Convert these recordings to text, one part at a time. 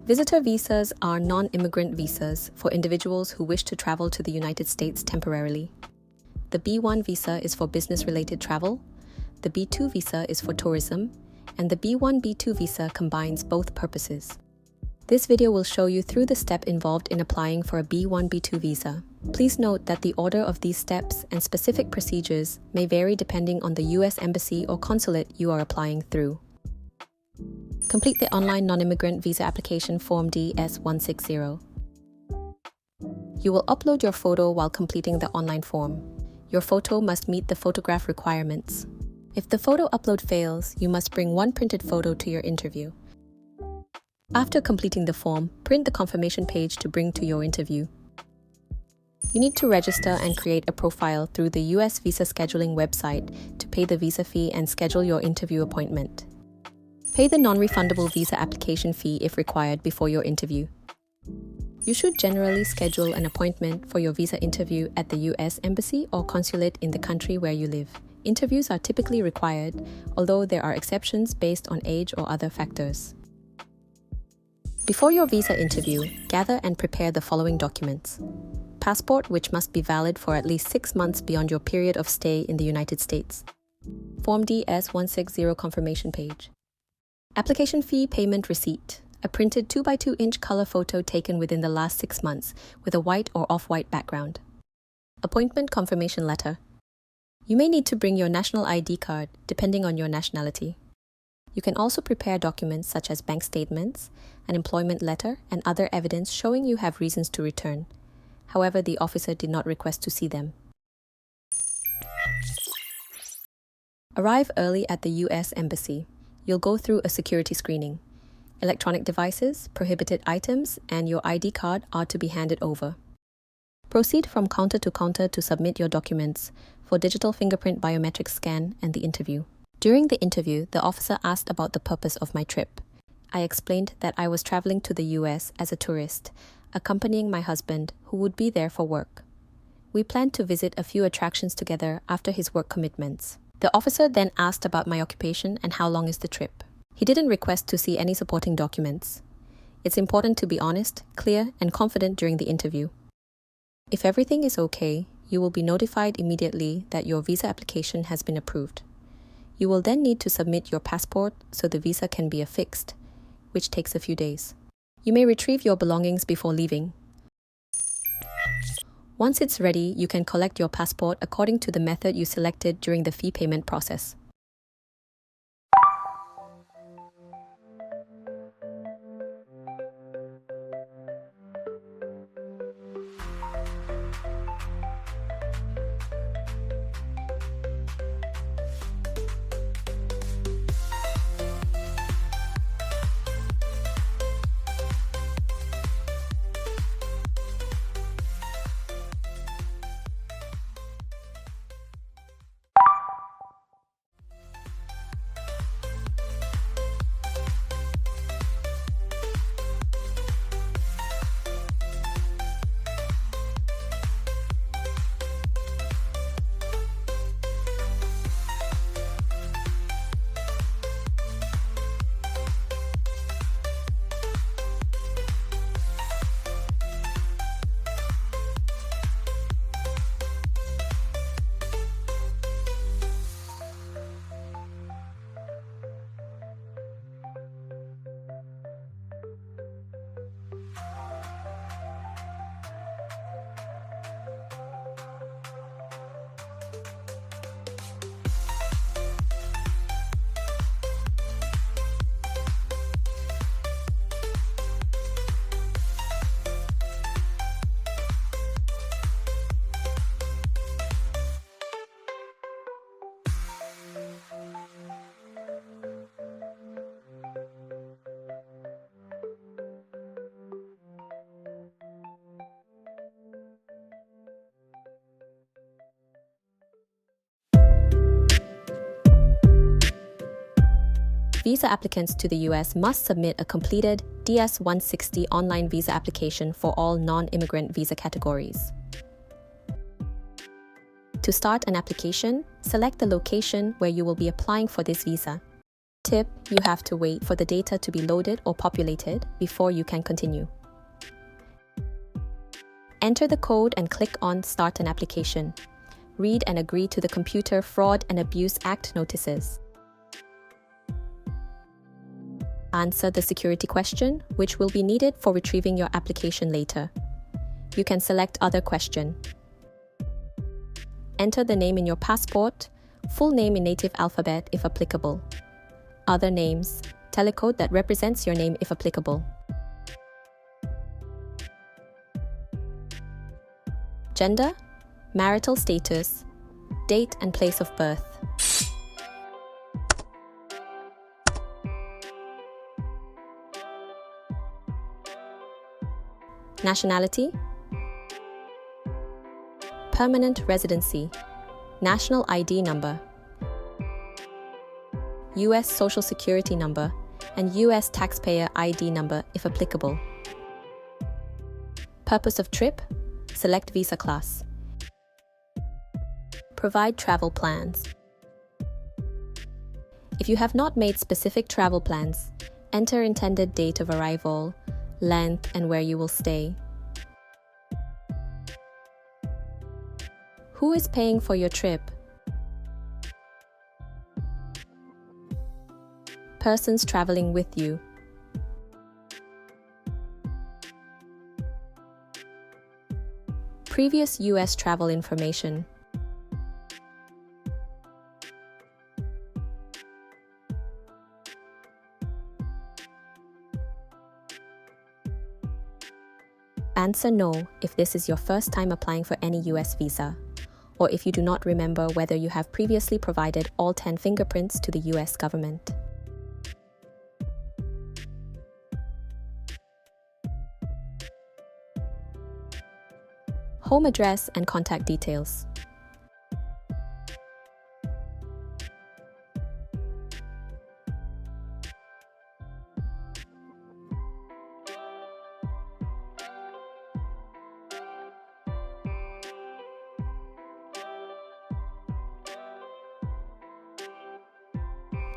Visitor visas are non-immigrant visas for individuals who wish to travel to the United States temporarily. The B1 visa is for business-related travel, the B2 visa is for tourism, and the B1-B2 visa combines both purposes. This video will show you through the step involved in applying for a B1-B2 visa. Please note that the order of these steps and specific procedures may vary depending on the U.S. Embassy or Consulate you are applying through. Complete the online non-immigrant visa application Form DS-160. You will upload your photo while completing the online form. Your photo must meet the photograph requirements. If the photo upload fails, you must bring one printed photo to your interview. After completing the form, print the confirmation page to bring to your interview. You need to register and create a profile through the U.S. visa scheduling website to pay the visa fee and schedule your interview appointment. Pay the non-refundable visa application fee if required before your interview. You should generally schedule an appointment for your visa interview at the U.S. Embassy or Consulate in the country where you live. Interviews are typically required, although there are exceptions based on age or other factors. Before your visa interview, gather and prepare the following documents. Passport, which must be valid for at least 6 months beyond your period of stay in the United States. Form DS-160 confirmation page. Application fee payment receipt. A printed 2x2-inch color photo taken within the last 6 months with a white or off-white background. Appointment confirmation letter. You may need to bring your national ID card, depending on your nationality. You can also prepare documents such as bank statements, an employment letter, and other evidence showing you have reasons to return. However, the officer did not request to see them. Arrive early at the U.S. Embassy. You'll go through a security screening. Electronic devices, prohibited items, and your ID card are to be handed over. Proceed from counter to submit your documents for digital fingerprint biometric scan and the interview. During the interview, the officer asked about the purpose of my trip. I explained that I was traveling to the U.S. as a tourist, accompanying my husband, who would be there for work. We planned to visit a few attractions together after his work commitments. The officer then asked about my occupation and how long is the trip. He didn't request to see any supporting documents. It's important to be honest, clear, and confident during the interview. If everything is okay, you will be notified immediately that your visa application has been approved. You will then need to submit your passport so the visa can be affixed, which takes a few days. You may retrieve your belongings before leaving. Once it's ready, you can collect your passport according to the method you selected during the fee payment process. Visa applicants to the U.S. must submit a completed DS-160 online visa application for all non-immigrant visa categories. To start an application, select the location where you will be applying for this visa. Tip: you have to wait for the data to be loaded or populated before you can continue. Enter the code and click on Start an application. Read and agree to the Computer Fraud and Abuse Act notices. Answer the security question, which will be needed for retrieving your application later. You can select Other question. Enter the name in your passport, full name in native alphabet if applicable. Other names, telecode that represents your name if applicable. Gender, marital status, date and place of birth. Nationality, permanent residency, national ID number, U.S. Social Security number, and U.S. taxpayer ID number if applicable. Purpose of trip, select visa class. Provide travel plans. If you have not made specific travel plans, enter intended date of arrival, length, and where you will stay. Who is paying for your trip? Persons traveling with you. Previous U.S. travel information. Answer no if this is your first time applying for any U.S. visa, or if you do not remember whether you have previously provided all 10 fingerprints to the U.S. government. Home address and contact details.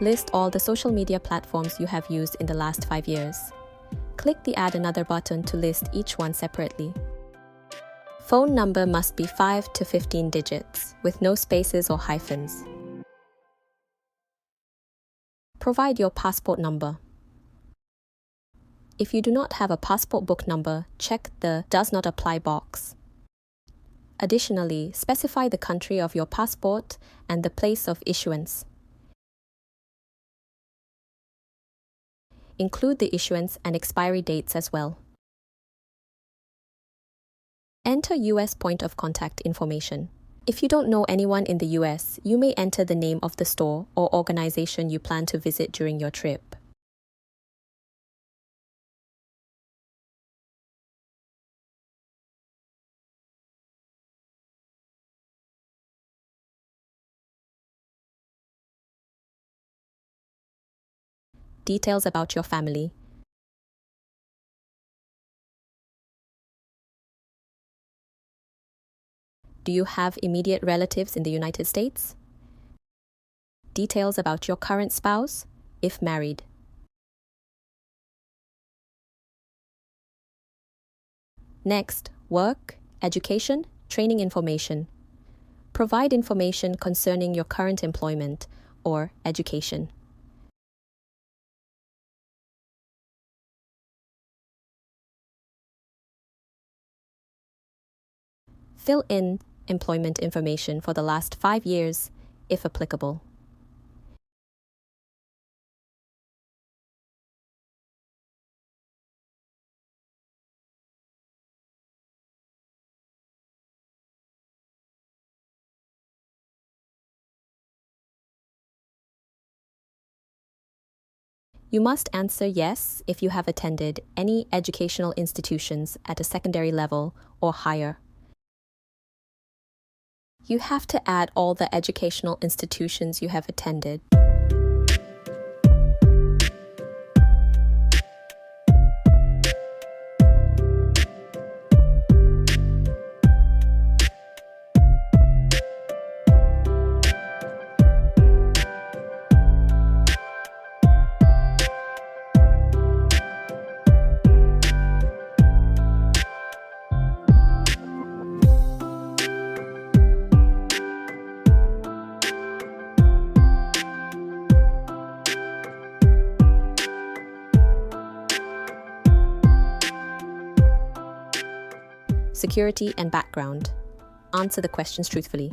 List all the social media platforms you have used in the last 5 years. Click the Add Another button to list each one separately. Phone number must be 5 to 15 digits, with no spaces or hyphens. Provide your passport number. If you do not have a passport book number, check the Does Not Apply box. Additionally, specify the country of your passport and the place of issuance. Include the issuance and expiry dates as well. Enter U.S. point of contact information. If you don't know anyone in the U.S., you may enter the name of the store or organization you plan to visit during your trip. Details about your family. Do you have immediate relatives in the United States? Details about your current spouse, if married. Next, work, education, training information. Provide information concerning your current employment or education. Fill in employment information for the last 5 years, if applicable. You must answer yes if you have attended any educational institutions at a secondary level or higher. You have to add all the educational institutions you have attended. security, and background. Answer the questions truthfully.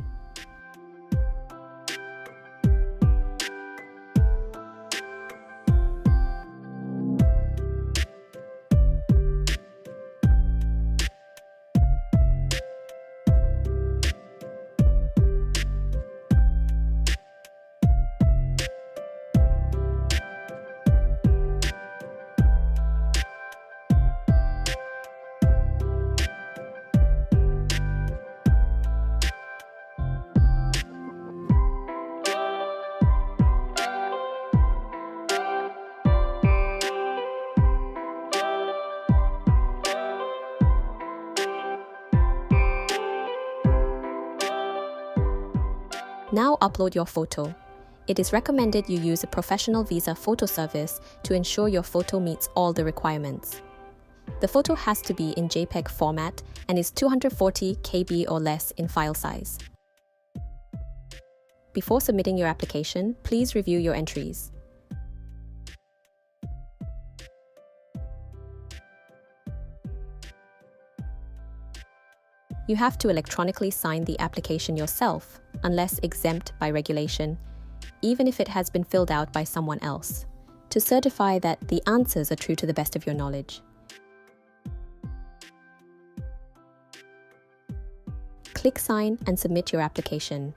Now upload your photo. It is recommended you use a professional visa photo service to ensure your photo meets all the requirements. The photo has to be in JPEG format and is 240 KB or less in file size. Before submitting your application, please review your entries. You have to electronically sign the application yourself, unless exempt by regulation, even if it has been filled out by someone else, to certify that the answers are true to the best of your knowledge. Click Sign and submit your application.